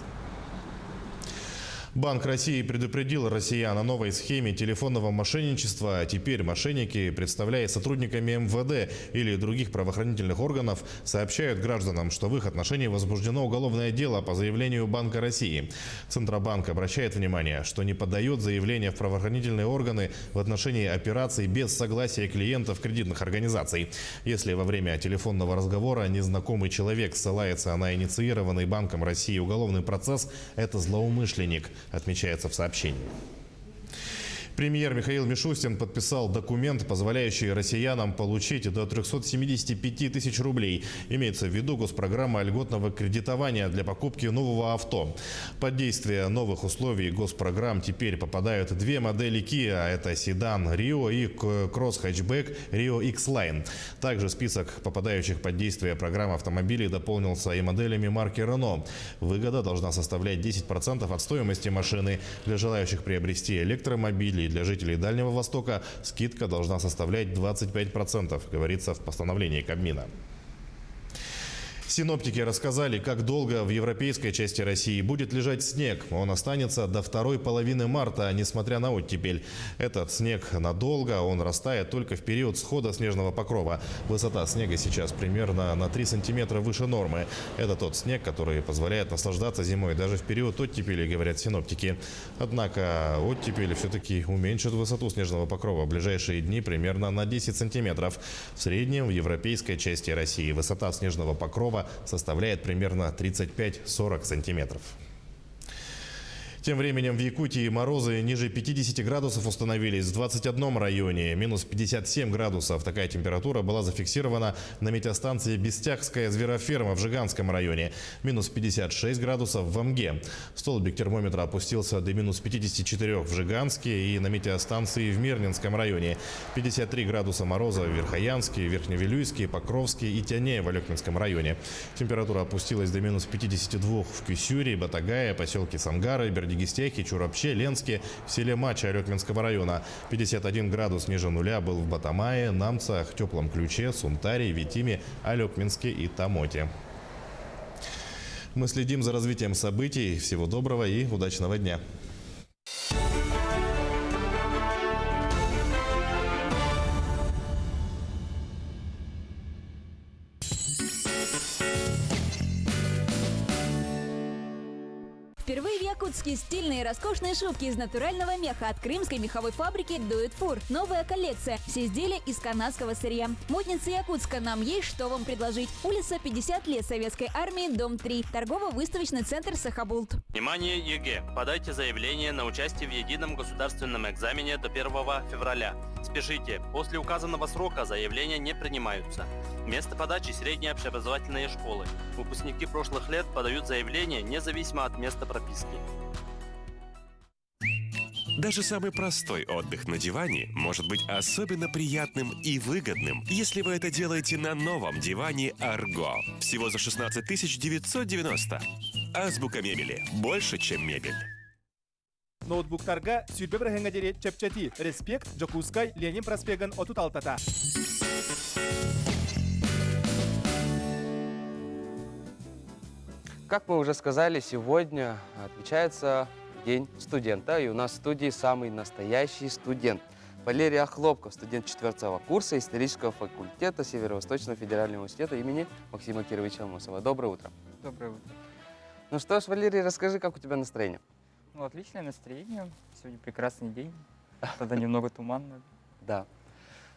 Банк России предупредил россиян о новой схеме телефонного мошенничества. Теперь мошенники, представляясь сотрудниками МВД или других правоохранительных органов, сообщают гражданам, что в их отношении возбуждено уголовное дело по заявлению Банка России. Центробанк обращает внимание, что не подает заявления в правоохранительные органы в отношении операций без согласия клиентов кредитных организаций. Если во время телефонного разговора незнакомый человек ссылается на инициированный Банком России уголовный процесс, это злоумышленник, отмечается в сообщении. Премьер Михаил Мишустин подписал документ, позволяющий россиянам получить до 375 тысяч рублей. Имеется в виду госпрограмма льготного кредитования для покупки нового авто. Под действие новых условий госпрограмм теперь попадают две модели Kia. Это седан Rio и кросс-хэтчбэк Rio X-Line. Также список попадающих под действие программы автомобилей дополнился и моделями марки Renault. Выгода должна составлять 10% от стоимости машины. Для желающих приобрести электромобили для жителей Дальнего Востока скидка должна составлять 25%, говорится в постановлении Кабмина. Синоптики рассказали, как долго в европейской части России будет лежать снег. Он останется до второй половины марта, несмотря на оттепель. Этот снег надолго, он растает только в период схода снежного покрова. Высота снега сейчас примерно на 3 сантиметра выше нормы. Это тот снег, который позволяет наслаждаться зимой даже в период оттепели, говорят синоптики. Однако оттепель все-таки уменьшит высоту снежного покрова в ближайшие дни примерно на 10 сантиметров. В среднем в европейской части России высота снежного покрова составляет примерно 35-40 сантиметров. Тем временем в Якутии морозы ниже 50 градусов установились в 21 районе, минус 57 градусов. Такая температура была зафиксирована на метеостанции Бестягская звероферма в Жиганском районе, минус 56 градусов в Амге. Столбик термометра опустился до минус 54 в Жиганске и на метеостанции в Мирнинском районе, 53 градуса мороза в Верхоянске, Верхневилюйске, Покровске и Тяне в Алекминском районе. Температура опустилась до минус 52 в Кюсюре, Батагае, поселке Сангары, Бердигистяхе, Чурапче, Ленске, в селе Мача Алекминского района. 51 градус ниже нуля был в Батамае, Намцах, Теплом Ключе, Сунтаре, Витиме, Алекминске и Тамоте. Мы следим за развитием событий. Всего доброго и удачного дня. Впервые в Якутске стильные роскошные шубки из натурального меха от крымской меховой фабрики Do It For. Новая коллекция. Все изделия из канадского сырья. Модницы Якутска, нам есть что вам предложить. Улица 50 лет Советской армии, дом 3. Торгово-выставочный центр Сахабулт. Внимание, ЕГЭ! Подайте заявление на участие в едином государственном экзамене до 1 февраля. Спешите, после указанного срока заявления не принимаются. Место подачи – средние общеобразовательные школы. Выпускники прошлых лет подают заявление независимо от места прописки. Даже самый простой отдых на диване может быть особенно приятным и выгодным, если вы это делаете на новом диване Argo. Всего за 16 990. Азбука мебели. Больше, чем мебель. Ноутбуктарга сүрбе біргенге чепчати. Респект, Жокускай, Ленин проспеган 36-та. Как мы уже сказали, сегодня отмечается День студента, и у нас в студии самый настоящий студент. Валерий Охлопков, студент 4 курса исторического факультета Северо-Восточного федерального университета имени Максима Кировича Амосова. Доброе утро. Доброе утро. Ну что ж, Валерий, расскажи, как у тебя настроение? Ну, отличное настроение. Сегодня прекрасный день. Тогда немного туманно. Да.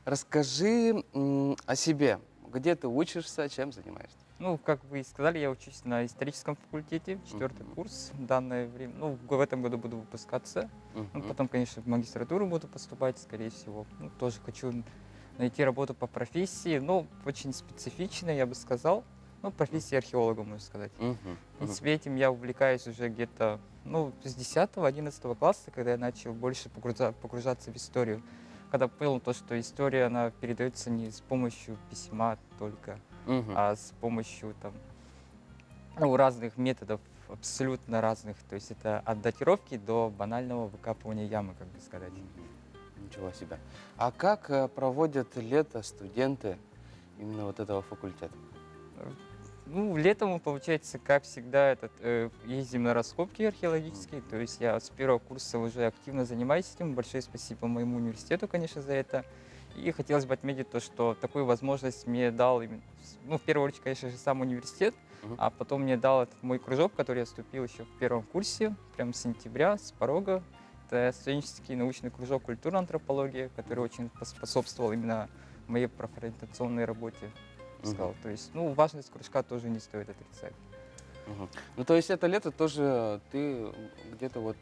Расскажи о себе. Где ты учишься, чем занимаешься? Ну, как вы и сказали, я учусь на историческом факультете, 4 курс. В данное время, ну, в этом году буду выпускаться. Ну, потом, конечно, в магистратуру буду поступать, скорее всего. Ну, тоже хочу найти работу по профессии, но очень специфичной, я бы сказал. Ну, профессии археолога, можно сказать. В принципе, этим я увлекаюсь уже где-то, ну, с 10-11 класса, когда я начал больше погружаться в историю. Когда понял то, что история, она передается не с помощью письма только, а с помощью там, ну, разных методов, абсолютно разных. То есть это от датировки до банального выкапывания ямы, как бы сказать. Ничего себе. А как проводят лето студенты именно вот этого факультета? Ну, летом, получается, как всегда, ездим на раскопки археологические. То есть я с 1 курса уже активно занимаюсь этим. Большое спасибо моему университету, конечно, за это. И хотелось бы отметить то, что такую возможность мне дал, ну, в первую очередь, конечно же, сам университет, а потом мне дал этот мой кружок, в который я вступил еще в 1 курсе, прям с сентября, с порога. Это студенческий научный кружок культурной антропологии, который очень способствовал именно моей профориентационной работе. Сказал. То есть, ну, важность кружка тоже не стоит отрицать. Ну, то есть это лето тоже ты где-то вот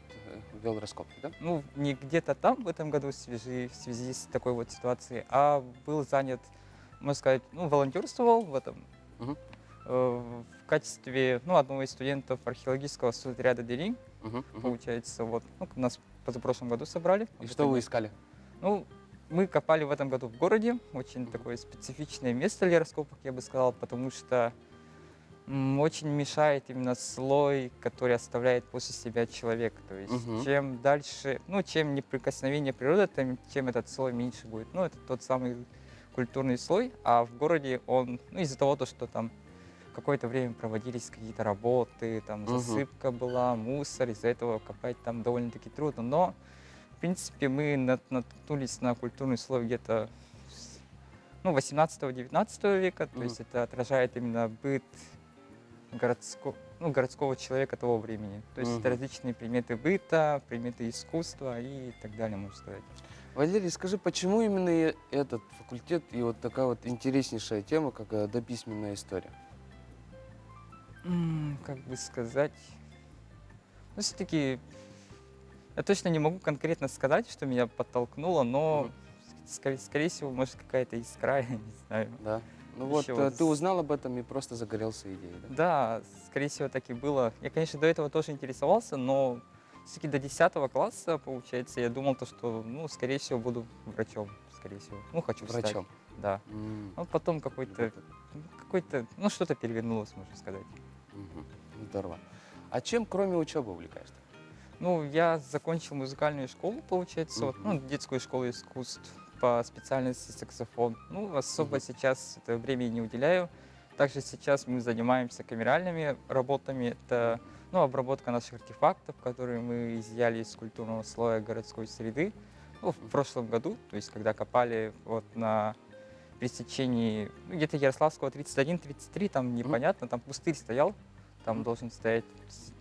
вел раскопки, да? Ну, не где-то там в этом году в связи с такой вот ситуацией, а был занят, можно сказать, ну, волонтерствовал в этом. В качестве, ну, одного из студентов археологического отряда Деринь, получается, вот, ну, нас в позапрошлом году собрали. И что вы искали? Ну, мы копали в этом году в городе, очень такое специфичное место для раскопок, я бы сказал, потому что очень мешает именно слой, который оставляет после себя человек. То есть чем дальше, ну, чем неприкосновение природы, тем этот слой меньше будет. Ну, это тот самый культурный слой, а в городе он, ну, из-за того, что там какое-то время проводились какие-то работы, там засыпка была, мусор, из-за этого копать там довольно-таки трудно, но в принципе, мы наткнулись на культурный слой где-то, ну, 18-19 века, то есть это отражает именно быт городского человека того времени. То есть это различные предметы быта, предметы искусства и так далее, можно сказать. Валерий, скажи, почему именно этот факультет и вот такая вот интереснейшая тема, как дописьменная история? Как бы сказать, ну, все-таки я точно не могу конкретно сказать, что меня подтолкнуло, но, скорее всего, может, какая-то искра, я не знаю. Да. Ну вот, ты узнал об этом и просто загорелся идеей, да? Да, скорее всего, так и было. Я, конечно, до этого тоже интересовался, но все-таки до 10 класса, получается, я думал, что, ну, скорее всего, буду врачом, скорее всего. Ну, хочу стать. Врачом? Да. Ну, потом какой-то, ну, что-то перевернулось, можно сказать. Здорово. А чем, кроме учебы, увлекаешься? Ну, я закончил музыкальную школу, получается, вот, ну, детскую школу искусств по специальности саксофон. Ну, особо сейчас это времени не уделяю. Также сейчас мы занимаемся камеральными работами. Это, ну, обработка наших артефактов, которые мы изъяли из культурного слоя городской среды. Ну, в прошлом году, то есть когда копали вот на пересечении, ну, где-то Ярославского 31-33, там непонятно, там пустырь стоял, там должен стоять,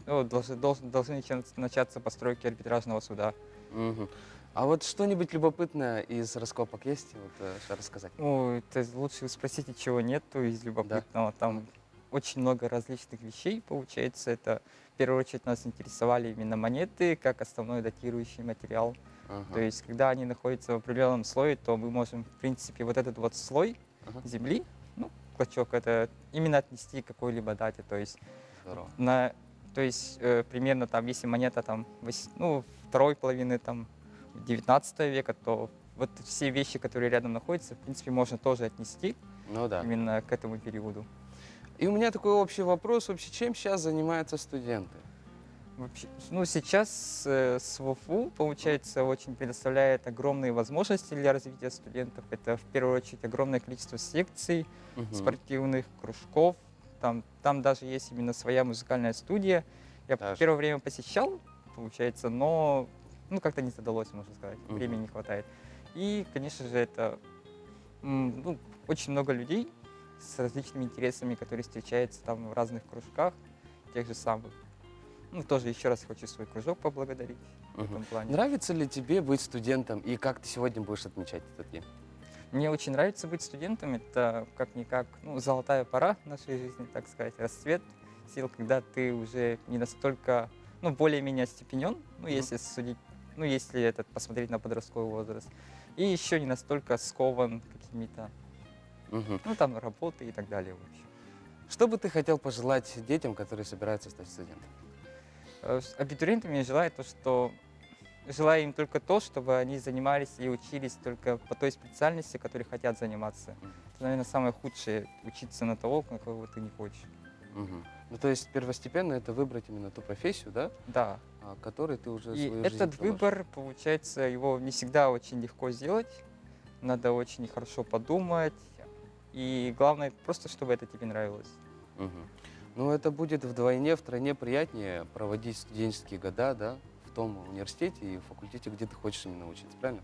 ну, должны начаться постройки арбитражного суда. А вот что-нибудь любопытное из раскопок есть? Вот, что рассказать? Ну, это лучше спросите, чего нету из любопытного. Там очень много различных вещей, получается. Это, в первую очередь, нас интересовали именно монеты, как основной датирующий материал. То есть, когда они находятся в определенном слое, то мы можем, в принципе, вот этот вот слой земли, ну, клочок, это именно отнести к какой-либо дате. То есть, примерно там, если монета там, ну, второй половины там 19 века, то вот все вещи, которые рядом находятся, в принципе, можно тоже отнести именно к этому периоду. И у меня такой общий вопрос. Вообще, чем сейчас занимаются студенты? Вообще, ну, сейчас СВФУ, получается, очень предоставляет огромные возможности для развития студентов. Это, в первую очередь, огромное количество секций, спортивных кружков. Там даже есть именно своя музыкальная студия. Я в первое время посещал, получается, но ну, как-то не задалось, можно сказать. Времени не хватает. И, конечно же, это ну, очень много людей с различными интересами, которые встречаются там в разных кружках, тех же самых. Ну, тоже еще раз хочу свой кружок поблагодарить в этом плане. Нравится ли тебе быть студентом и как ты сегодня будешь отмечать этот день? Мне очень нравится быть студентом. Это как-никак золотая пора нашей жизни, так сказать, расцвет сил, когда ты уже не настолько, более-менее остепенен, если судить, если посмотреть на подростковый возраст, и еще не настолько скован какими-то, там, работой и так далее, в общем. Что бы ты хотел пожелать детям, которые собираются стать студентами? Абитуриентам я желаю им только то, чтобы они занимались и учились только по той специальности, которой хотят заниматься. Это, наверное, самое худшее — учиться на того, на кого ты не хочешь. Ну, то есть первостепенно это выбрать именно ту профессию, да? Да. Которой ты уже И свою жизнь этот положишь. выбор, получается, его не всегда очень легко сделать. Надо очень хорошо подумать. И главное, просто чтобы это тебе нравилось. Ну, это будет втройне приятнее проводить студенческие года, да, в том университете и факультете, где ты хочешь именно учиться, правильно?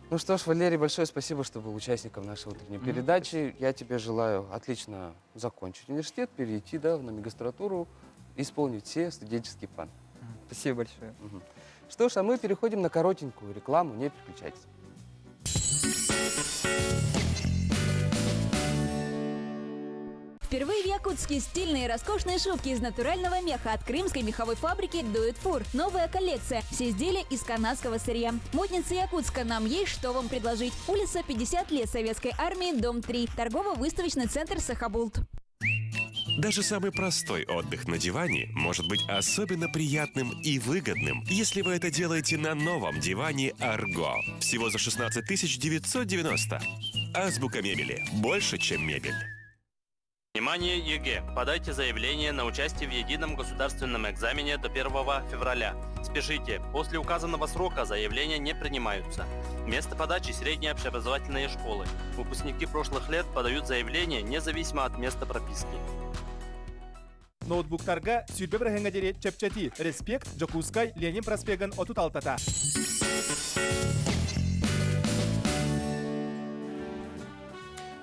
Ну что ж, Валерий, большое спасибо, что был участником нашей утренней передачи. Я тебе желаю отлично закончить университет, перейти, да, на магистратуру, исполнить все студенческие планы. Спасибо большое. Что ж, а мы переходим на коротенькую рекламу, не переключайтесь. Впервые в Якутске стильные роскошные шубки из натурального меха от крымской меховой фабрики Do It For. Новая коллекция. Все изделия из канадского сырья. Модницы Якутска, нам есть что вам предложить. Улица 50 лет Советской армии, дом 3. Торгово-выставочный центр Сахабулт. Даже самый простой отдых на диване может быть особенно приятным и выгодным, если вы это делаете на новом диване Арго. Всего за 16 990. Азбука мебели. Больше, чем мебель. Внимание, ЕГЭ! Подайте заявление на участие в едином государственном экзамене до 1 февраля. Спешите, после указанного срока заявления не принимаются. Место подачи – средние общеобразовательные школы. Выпускники прошлых лет подают заявление независимо от места прописки. Ноутбуктарга сүрбе бір хәңгәдере чәпчәти. Респект, Джокускай, Ленин проспеган отут алтата.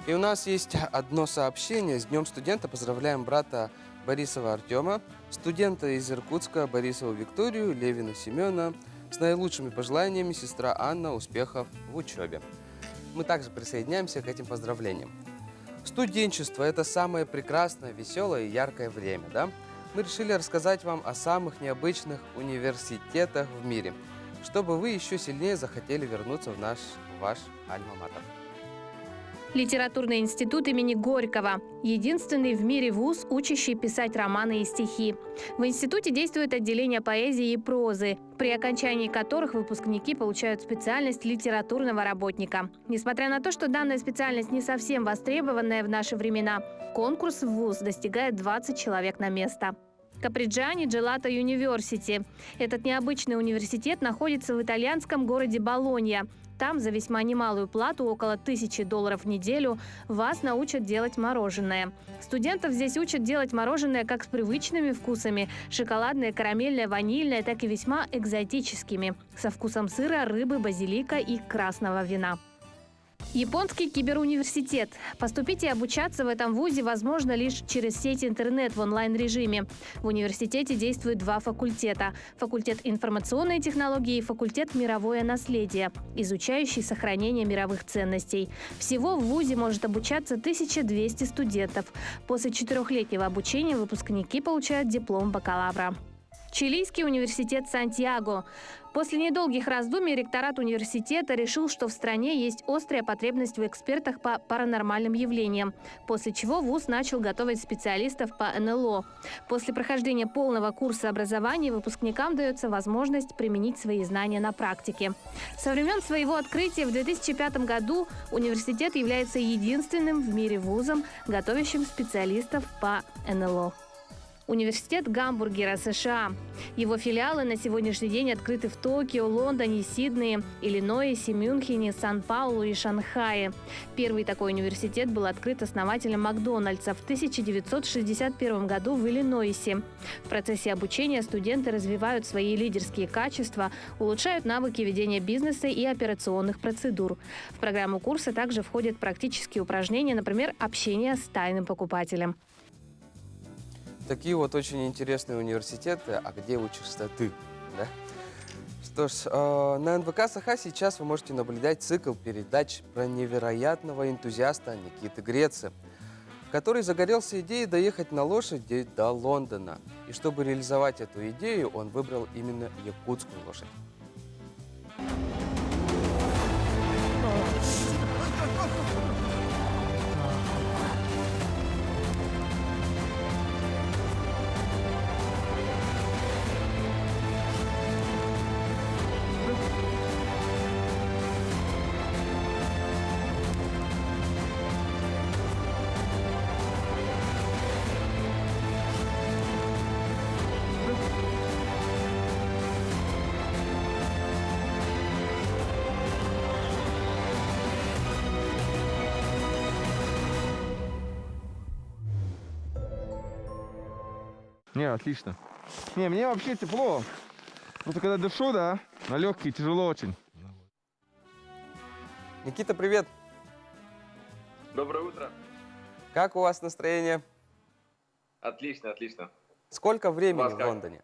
И у нас есть одно сообщение. С Днем студента поздравляем брата Борисова Артема, студента из Иркутска Борисову Викторию, Левина Семена. С наилучшими пожеланиями сестра Анна, успехов в учебе. Мы также присоединяемся к этим поздравлениям. Студенчество – это самое прекрасное, веселое и яркое время, да? Мы решили рассказать вам о самых необычных университетах в мире, чтобы вы еще сильнее захотели вернуться в ваш альма-матер. Литературный институт имени Горького – единственный в мире вуз, учащий писать романы и стихи. В институте действует отделение поэзии и прозы, при окончании которых выпускники получают специальность литературного работника. Несмотря на то, что данная специальность не совсем востребованная в наши времена, конкурс в вуз достигает 20 человек на место. Каприджиани Джелато Юниверсити. Этот необычный университет находится в итальянском городе Болонья. Там за весьма немалую плату, около $1000 в неделю, вас научат делать мороженое. Студентов здесь учат делать мороженое как с привычными вкусами – шоколадное, карамельное, ванильное, так и весьма экзотическими – со вкусом сыра, рыбы, базилика и красного вина. Японский киберуниверситет. Поступить и обучаться в этом вузе возможно лишь через сеть интернет в онлайн-режиме. В университете действуют два факультета – факультет информационной технологии и факультет мировое наследие, изучающий сохранение мировых ценностей. Всего в вузе может обучаться 1200 студентов. После 4-летнего обучения выпускники получают диплом бакалавра. Чилийский университет Сантьяго. После недолгих раздумий ректорат университета решил, что в стране есть острая потребность в экспертах по паранормальным явлениям, после чего вуз начал готовить специалистов по НЛО. После прохождения полного курса образования выпускникам дается возможность применить свои знания на практике. Со времен своего открытия в 2005 году университет является единственным в мире вузом, готовящим специалистов по НЛО. Университет Гамбургера, США. Его филиалы на сегодняшний день открыты в Токио, Лондоне, Сиднее, Иллинойсе, Мюнхене, Сан-Паулу и Шанхае. Первый такой университет был открыт основателем Макдональдса в 1961 году в Иллинойсе. В процессе обучения студенты развивают свои лидерские качества, улучшают навыки ведения бизнеса и операционных процедур. В программу курса также входят практические упражнения, например, общение с тайным покупателем. Такие вот очень интересные университеты, а где учишься ты? Да? Что ж, на НВК Саха сейчас вы можете наблюдать цикл передач про невероятного энтузиаста Никиты Грецы, который загорелся идеей доехать на лошади до Лондона. И чтобы реализовать эту идею, он выбрал именно якутскую лошадь. Не, отлично. Не, мне вообще тепло. Просто когда дышу, да, на легкие тяжело очень. Никита, привет! Доброе утро. Как у вас настроение? Отлично, отлично. Сколько времени Вас в как? Лондоне?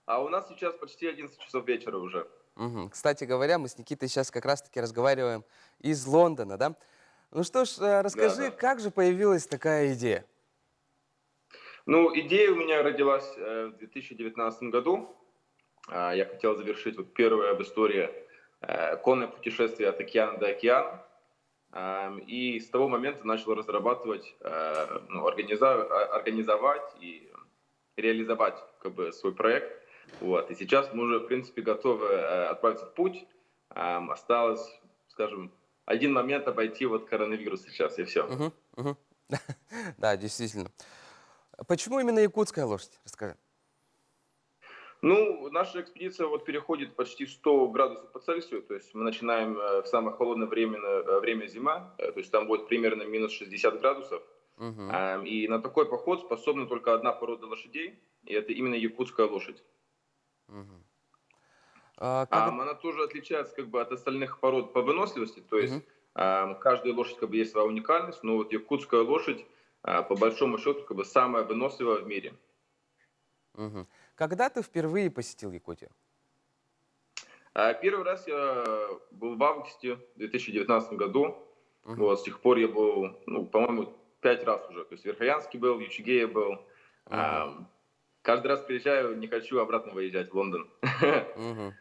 А у нас сейчас почти 11 часов вечера уже. Мгм. Кстати говоря, мы с Никитой сейчас как раз-таки разговариваем из Лондона, да? Ну что ж, расскажи, Да. как же появилась такая идея? Ну, идея у меня родилась в 2019 году. Я хотел завершить вот первое в истории конное путешествие от океана до океана. И с того момента начал разрабатывать, организовать и реализовать как бы свой проект. Вот. И сейчас мы уже, в принципе, готовы отправиться в путь. Осталось, скажем, один момент обойти вот коронавирус сейчас, и все. Мгм, мгм. Да, действительно. Почему именно якутская лошадь? Расскажи. Ну, наша экспедиция вот переходит почти 100 градусов по Цельсию, то есть мы начинаем в самое холодное время зима, то есть там будет примерно минус 60 градусов. Мгм. И на такой поход способна только одна порода лошадей, и это именно якутская лошадь. Мгм. Как Она тоже отличается как бы от остальных пород по выносливости, то есть каждая лошадь как бы есть своя уникальность, но вот якутская лошадь по большому счету как бы самая выносливая в мире. Мгм. Когда ты впервые посетил Якутию? Первый раз я был в августе 2019 году. Вот, с тех пор я был, ну, по-моему, 5 раз уже. То есть в Верхоянске был, в Ючигее был. Каждый раз приезжаю, не хочу обратно выезжать в Лондон. Мгм.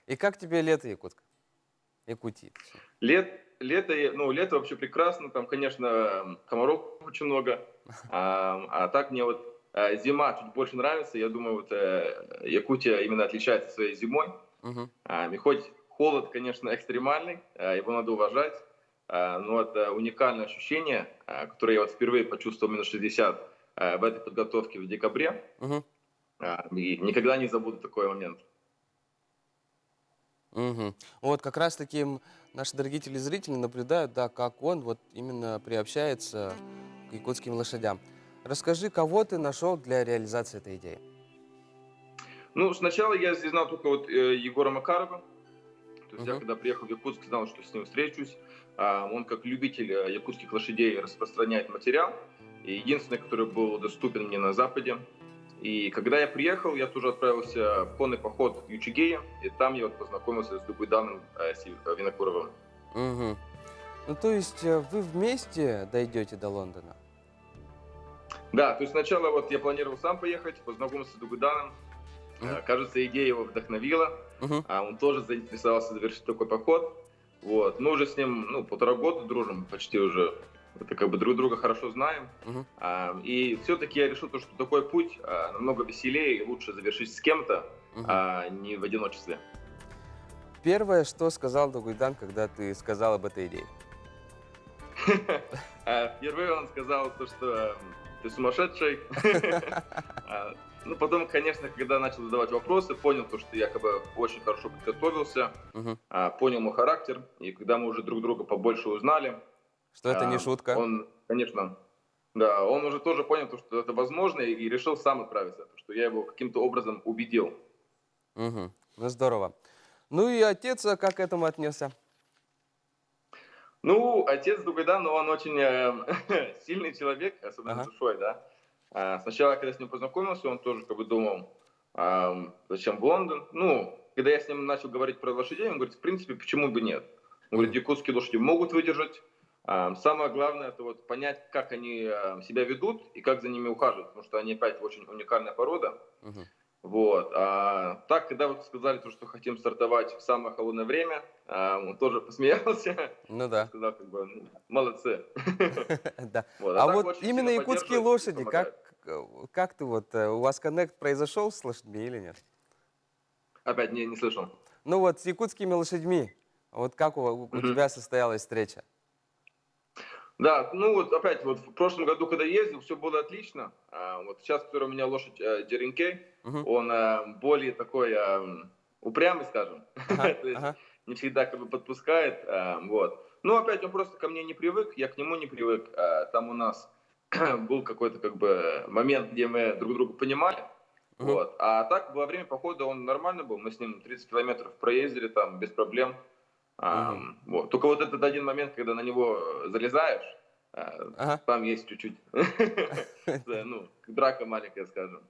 И как тебе лето Якутии? Лето вообще прекрасно. Там, конечно, комаров очень много. А так мне вот зима чуть больше нравится. Я думаю, вот Якутия именно отличается своей зимой. Мгм. И хоть холод, конечно, экстремальный, его надо уважать, но это уникальное ощущение, которое я вот впервые почувствовал минус 60 в этой подготовке в декабре. Мгм. И никогда не забуду такой момент. Мгм. Вот как раз-таки наши дорогие телезрители наблюдают, да, как он вот именно приобщается к якутским лошадям. Расскажи, кого ты нашел для реализации этой идеи? Ну, сначала я здесь знал только вот Егора Макарова. То есть я когда приехал в Якутск, знал, что с ним встречусь. Он как любитель якутских лошадей распространяет материал. И единственный, который был доступен мне на Западе. И когда я приехал, я тоже отправился в конный поход в Ючигее. И там я вот познакомился с Дугуйданом Винокуровым. Мгм. Ну, то есть вы вместе дойдете до Лондона? Да, то есть сначала вот я планировал сам поехать, познакомиться с Дугуйданом. Кажется, идея его вдохновила. Он тоже заинтересовался завершить такой поход. Вот. Мы уже с ним 1,5 года дружим, почти уже. Это как бы друг друга хорошо знаем. И все-таки я решил, что такой путь намного веселее и лучше завершить с кем-то, а не в одиночестве. Первое, что сказал Дугуйдан, когда ты сказал об этой идее? Впервые он сказал то, что ты сумасшедший. Ну, потом, конечно, когда начал задавать вопросы, понял, что якобы очень хорошо подготовился, понял мой характер, и когда мы уже друг друга побольше узнали... Что это не шутка. Он, конечно, да, он уже тоже понял, что это возможно, и решил сам отправиться, что я его каким-то образом убедил. Ну, здорово. Ну и отец как к этому отнесся? Ну, отец Дугайдан, он очень сильный человек, особенно душой, да. Сначала, когда я с ним познакомился, он тоже как бы думал, зачем в Лондон. Ну, когда я с ним начал говорить про лошадей, он говорит, в принципе, почему бы нет. Он говорит, якутские лошади могут выдержать. Самое главное, это вот понять, как они себя ведут и как за ними ухаживать, потому что они опять очень уникальная порода. Вот. Так, когда вот сказали, что хотим стартовать в самое холодное время, он тоже посмеялся. Ну да. Сказал, как бы, молодцы. Да. А вот именно якутские лошади, как ты вот, у вас коннект произошел с лошадьми или нет? Опять не слышал. Ну вот с якутскими лошадьми, вот как у тебя состоялась встреча? Да, ну вот опять, вот в прошлом году, когда ездил, все было отлично. Вот сейчас, который у меня лошадь Джеринкей, он более такой упрямый, скажем. То есть не всегда как бы подпускает. Вот. Ну опять, он просто ко мне не привык, я к нему не привык. Там у нас был какой-то как бы момент, где мы друг друга понимали. Вот. А так, во время похода он нормально был. Мы с ним 30 километров проездили там без проблем. Вот. Только вот этот один момент, когда на него залезаешь, там есть чуть-чуть, ну, драка маленькая, скажем.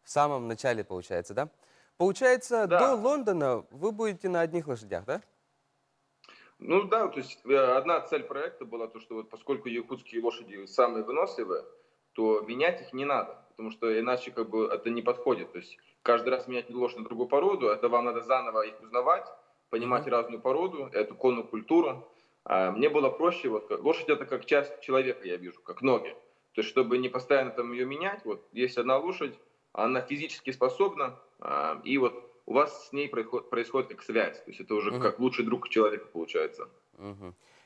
В самом начале, получается, да? Получается, до Лондона вы будете на одних лошадях, да? Ну да, то есть одна цель проекта была то, что вот поскольку якутские лошади самые выносливые, то менять их не надо, потому что иначе как бы это не подходит. То есть каждый раз менять лошадь на другую породу, это вам надо заново их узнавать, понимать разную породу, эту конную культуру. Мне было проще, вот лошадь это как часть человека, я вижу, как ноги. То есть, чтобы не постоянно там ее менять, вот есть одна лошадь, она физически способна, и вот у вас с ней происходит как связь. То есть это уже как лучший друг человека получается.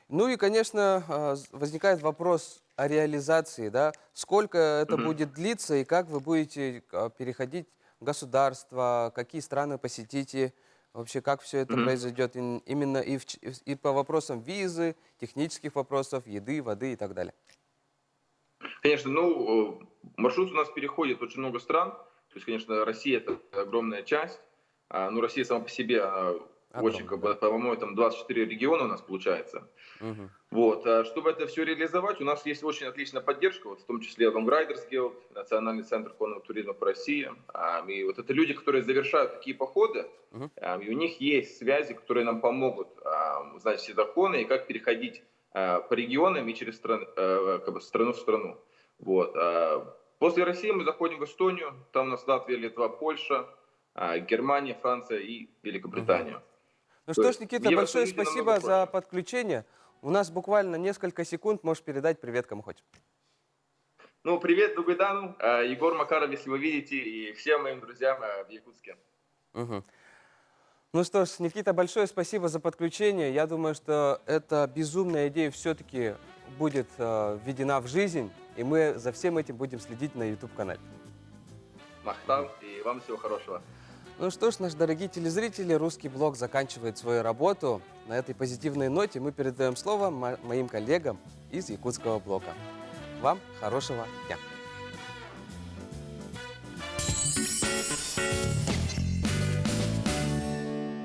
Ну и, конечно, возникает вопрос о реализации, да? Сколько это будет длиться и как вы будете переходить в государство, какие страны посетите? Вообще, как все это произойдет именно и по вопросам визы, технических вопросов, еды, воды и так далее? Конечно, ну, маршрут у нас переходит очень много стран. То есть, конечно, Россия – это огромная часть. Но Россия сама по себе очень, как бы, по-моему, там 24 региона у нас получается. Вот. Чтобы это все реализовать, у нас есть очень отличная поддержка, вот, в том числе Long Riders Guild, Национальный центр конного туризма по России. И вот это люди, которые завершают такие походы, и у них есть связи, которые нам помогут узнать все законы и как переходить по регионам и через как бы, страну в страну. Вот. После России мы заходим в Эстонию, там у нас Латвия, Литва, Польша, Германия, Франция и Великобритания. Ну что ж, Никита, большое спасибо за подключение. У нас буквально несколько секунд, можешь передать привет кому хочешь. Ну, привет Дугайдану, Егор Макаров, если вы видите, и всем моим друзьям в Якутске. Ну что ж, Никита, большое спасибо за подключение. Я думаю, что эта безумная идея все-таки будет введена в жизнь, и мы за всем этим будем следить на YouTube-канале. Махтал, и вам всего хорошего. Ну что ж, наши дорогие телезрители, русский блог заканчивает свою работу. На этой позитивной ноте мы передаем слово моим коллегам из якутского блока. Вам хорошего дня!